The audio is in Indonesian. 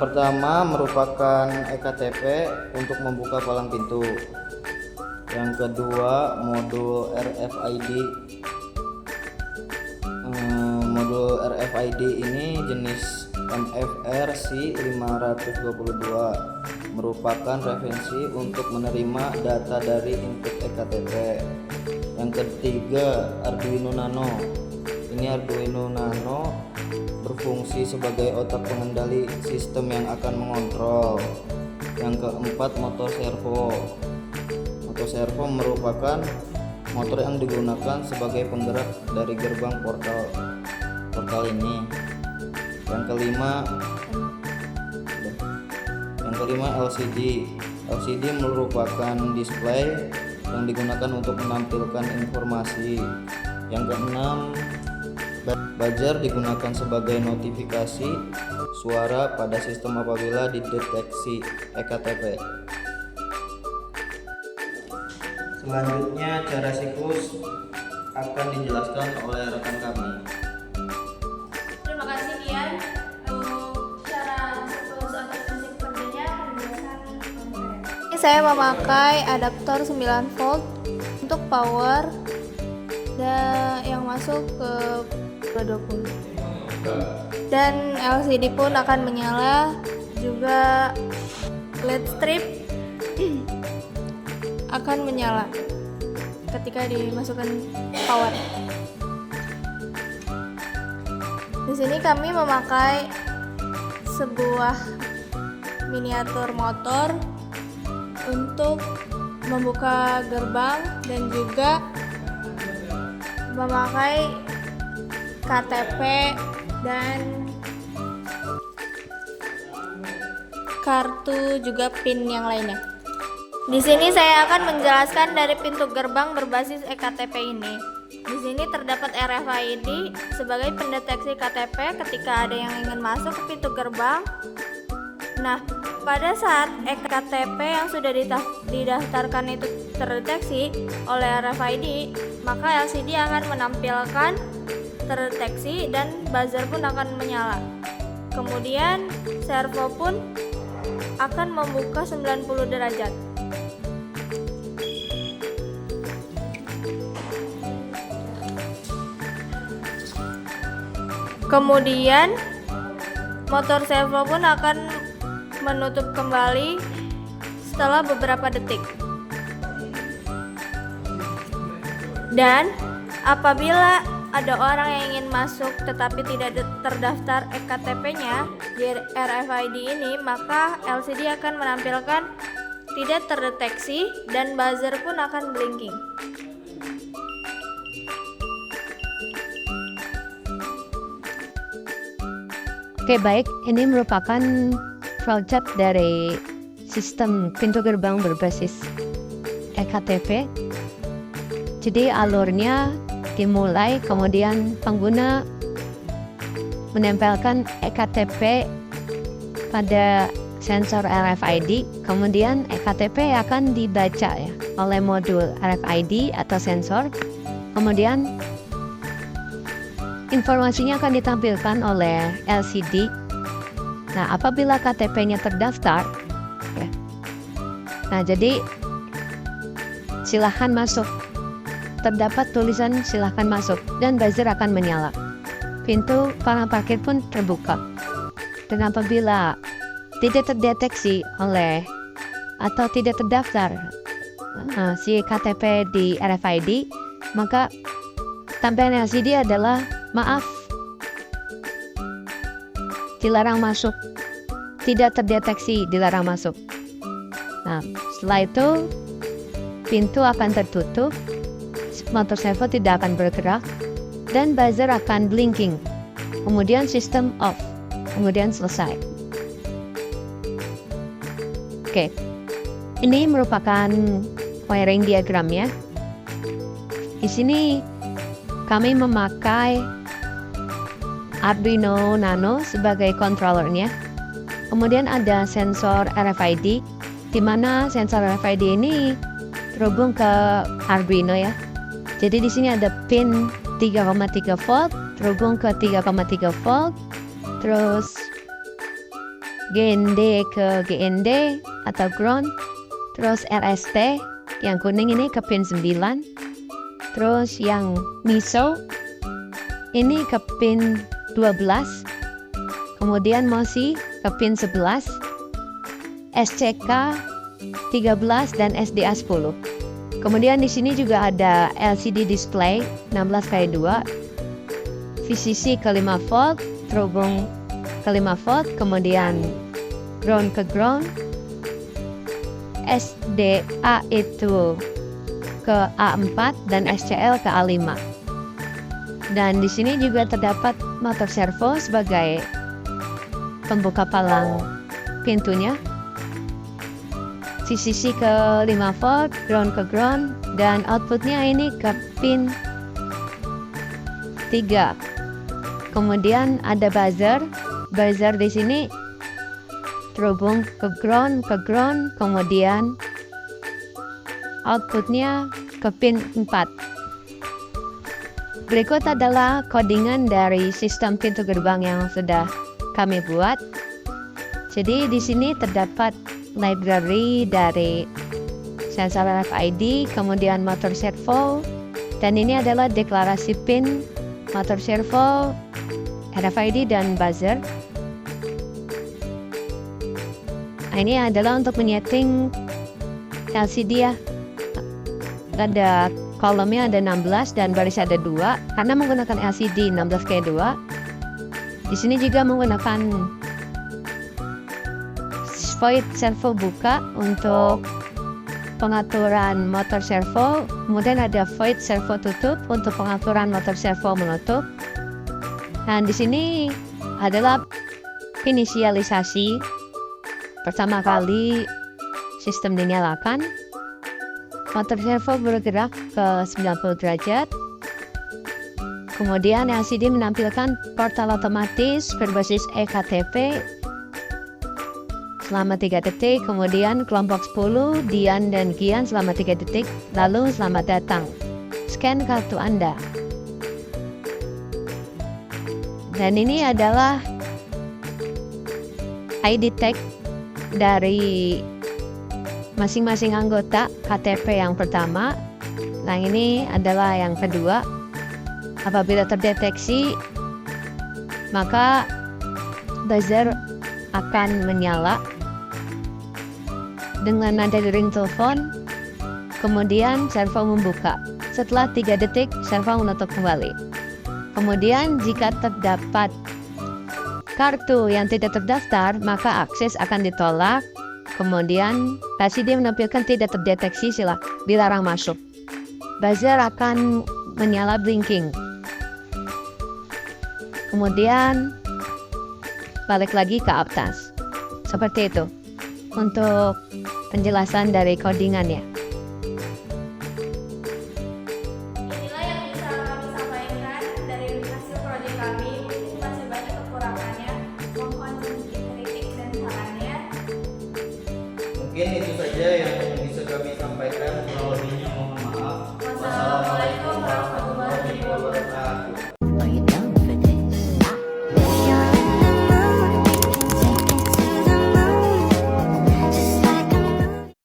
pertama merupakan ektp untuk membuka palang pintu. Yang kedua modul RFID. Modul RFID ini jenis MFR-C 522 merupakan referensi untuk menerima data dari input ektp. Yang ketiga Arduino Nano. Ini Arduino Nano berfungsi sebagai otak pengendali sistem yang akan mengontrol. Yang keempat motor servo. Motor servo merupakan motor yang digunakan sebagai penggerak dari gerbang portal ini. Yang kelima LCD. LCD merupakan display yang digunakan untuk menampilkan informasi. Yang keenam buzzer digunakan sebagai notifikasi suara pada sistem apabila dideteksi ektp. Selanjutnya cara siklus akan dijelaskan oleh rekan kami. Terima kasih Dian. Cara siklus aplikasi kerjanya penjelasan saya. Saya memakai adaptor 9 volt untuk power dan yang masuk ke 20. Dan LCD pun akan menyala, juga LED strip akan menyala ketika dimasukkan power. Di sini kami memakai sebuah miniatur motor untuk membuka gerbang dan juga memakai KTP dan kartu juga PIN yang lainnya. Di sini saya akan menjelaskan dari pintu gerbang berbasis ektp ini. Di sini terdapat RFID sebagai pendeteksi KTP ketika ada yang ingin masuk ke pintu gerbang. Nah, pada saat ektp yang sudah didaftarkan itu terdeteksi oleh RFID, maka LCD akan menampilkan terdeteksi dan buzzer pun akan menyala. Kemudian servo pun akan membuka 90 derajat. Kemudian motor servo pun akan menutup kembali setelah beberapa detik. Dan apabila ada orang yang ingin masuk tetapi tidak terdaftar ektp-nya di RFID ini, maka LCD akan menampilkan tidak terdeteksi dan buzzer pun akan blinking. Oke, baik, ini merupakan project dari sistem pintu gerbang berbasis ektp. Jadi alurnya dimulai, kemudian pengguna menempelkan ektp pada sensor RFID, kemudian ektp akan dibaca ya oleh modul RFID atau sensor, kemudian informasinya akan ditampilkan oleh LCD. Nah, apabila KTP-nya terdaftar, ya. Nah, jadi silahkan masuk. Terdapat tulisan silahkan masuk dan buzzer akan menyala. Pintu palang parkir pun terbuka. Dan apabila tidak terdeteksi oleh atau tidak terdaftar si KTP di RFID, maka tampilan LCD adalah maaf, dilarang masuk, tidak terdeteksi, dilarang masuk. Nah, setelah itu pintu akan tertutup, motor servo tidak akan bergerak, dan buzzer akan blinking. Kemudian sistem off, kemudian selesai. Oke, ini merupakan wiring diagramnya. Di sini kami memakai Arduino Nano sebagai controllernya. Kemudian ada sensor RFID, di mana sensor RFID ini terhubung ke Arduino ya. Jadi di sini ada pin 3,3 volt terhubung ke 3,3 volt, terus GND ke GND atau ground, terus RST yang kuning ini ke pin 9, terus yang MISO ini ke pin 12, kemudian MOSI ke pin 11, SCK 13 dan SDA 10. Kemudian di sini juga ada LCD display 16x2, VCC ke 5 volt, terhubung ke 5 volt, kemudian ground ke ground, SDA itu ke A4 dan SCL ke A5. Dan di sini juga terdapat motor servo sebagai pembuka palang pintunya. VCC ke 5 volt, ground ke ground, dan outputnya ini ke pin 3. Kemudian ada buzzer di sini terhubung ke ground, kemudian outputnya ke pin 4. Berikut adalah codingan dari sistem pintu gerbang yang sudah kami buat. Jadi di sini terdapat library dari sensor RFID, kemudian motor servo, dan ini adalah deklarasi pin motor servo, RFID, dan buzzer. Nah, ini adalah untuk menyeting LCD ya. Ada kolomnya ada 16 dan baris ada 2 karena menggunakan LCD 16x2. Di sini juga menggunakan void servo buka untuk pengaturan motor servo, kemudian ada void servo tutup untuk pengaturan motor servo menutup. Dan di sini adalah inisialisasi pertama kali sistem dinyalakan. Motor servo bergerak ke 90 derajat. Kemudian LCD menampilkan portal otomatis berbasis eKTP selama 3 detik, kemudian kelompok 10, Dian dan Gian selama 3 detik, lalu selamat datang. Scan kartu Anda. Dan ini adalah ID tag dari masing-masing anggota KTP yang pertama. Nah, ini adalah yang kedua. Apabila terdeteksi, maka buzzer akan menyala dengan nada dering telepon, kemudian servo membuka. Setelah 3 detik, servo menutup kembali. Kemudian jika terdapat kartu yang tidak terdaftar, maka akses akan ditolak. Kemudian LCD menampilkan tidak terdeteksi, dilarang masuk. Buzzer akan menyala blinking. Kemudian balik lagi ke atas. Seperti itu untuk penjelasan dari codingannya. Inilah yang bisa kami sampaikan dari hasil proyek kami. Mungkin masih banyak kekurangannya. Mohon dikritik dan sarannya. Mungkin itu saja yang bisa kami sampaikan. Kurang lebihnya mohon maaf. Wassalamualaikum